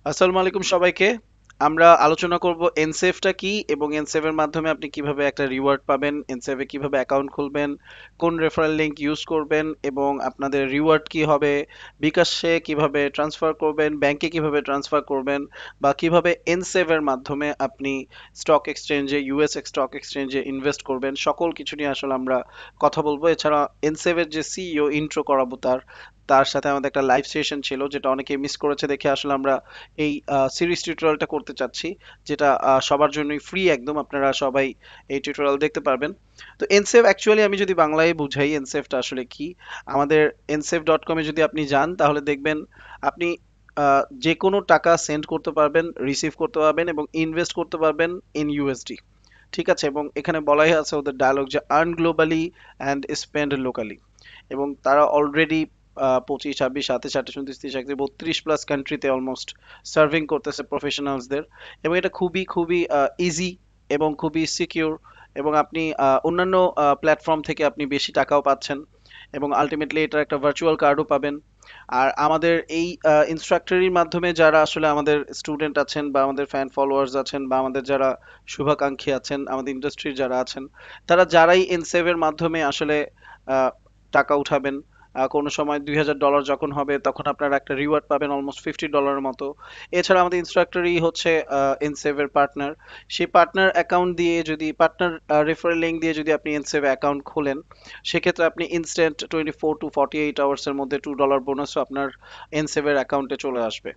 আসসালামু আলাইকুম সবাইকে। আমরা আলোচনা করব এনসেভটা কি এবং এনসেভের মাধ্যমে আপনি কিভাবে একটা রিওয়ার্ড পাবেন, এনসেভে কিভাবে অ্যাকাউন্ট খুলবেন, কোন রেফারেল লিংক ইউজ করবেন এবং আপনাদের রিওয়ার্ড কি হবে, বিকাশে কিভাবে ট্রান্সফার করবেন, ব্যাংকে কিভাবে ট্রান্সফার করবেন, বা কিভাবে এনসেভের মাধ্যমে আপনি স্টক এক্সচেঞ্জে, ইউএস স্টক এক্সচেঞ্জে ইনভেস্ট করবেন, সকল কিছু নিয়ে আসলে আমরা কথা বলবো। এছাড়া এনসেভের যে সিইও ইন্ট্রো করাবো তার তার সাথে আমাদের একটা লাইভ সেশন ছিল, যেটা অনেকে মিস করেছে দেখে আসলে আমরা এই সিরিজ টিউটোরিয়ালটা করতে চাচ্ছি, যেটা সবার জন্যই ফ্রি একদম, আপনারা সবাই এই টিউটোরিয়াল দেখতে পারবেন। তো এনসেভ অ্যাকচুয়ালি আমি যদি বাংলায় বুঝাই এনসেভটা আসলে কি, আমাদের এনসেভ.com এ যদি আপনি যান তাহলে দেখবেন আপনি যে কোনো টাকা সেন্ড করতে পারবেন, রিসিভ করতে পারবেন এবং ইনভেস্ট করতে পারবেন ইন ইউএসডি। ঠিক আছে, এবং এখানে বলাই আছে ওদের ডায়লগ যে earn globally and spend locally, এবং তারা অলরেডি 25, 26, 27, 28, 29, 30, 31, 32 প্লাস কান্ট্রিতে অলমোস্ট সার্ভিং করতেছে প্রফেশনালসদের। এবং এটা খুবই খুবই ইজি এবং খুবই সিকিউর, এবং আপনি অন্যান্য প্ল্যাটফর্ম থেকে আপনি বেশি টাকাও পাচ্ছেন, এবং আলটিমেটলি এটার একটা ভার্চুয়াল কার্ডও পাবেন। আর আমাদের এই ইনস্ট্রাক্টরির মাধ্যমে যারা আসলে আমাদের স্টুডেন্ট আছেন বা আমাদের ফ্যান ফলোয়ার্স আছেন বা আমাদের যারা শুভাকাঙ্ক্ষী আছেন, আমাদের ইন্ডাস্ট্রির যারা আছেন, তারা যারাই এনসেভের মাধ্যমে আসলে আহ, টাকা উঠাবেন, কোনো সময় $2000 যখন হবে তখন আপনারা একটা রিওয়ার্ড পাবেন অলমোস্ট $50 মতো। এছাড়া আমাদের ইনস্ট্রাক্টরই হচ্ছে এনসেভের পার্টনার। সেই পার্টনার অ্যাকাউন্ট দিয়ে যদি পার্টনার রেফারেল লিঙ্ক দিয়ে যদি আপনি এনসেভ অ্যাকাউন্ট খোলেন, সেক্ষেত্রে আপনি ইনস্ট্যান্ট 24 to 48 আওয়ার্সের মধ্যে $2 বোনাসও আপনার এনসেভের অ্যাকাউন্টে চলে আসবে।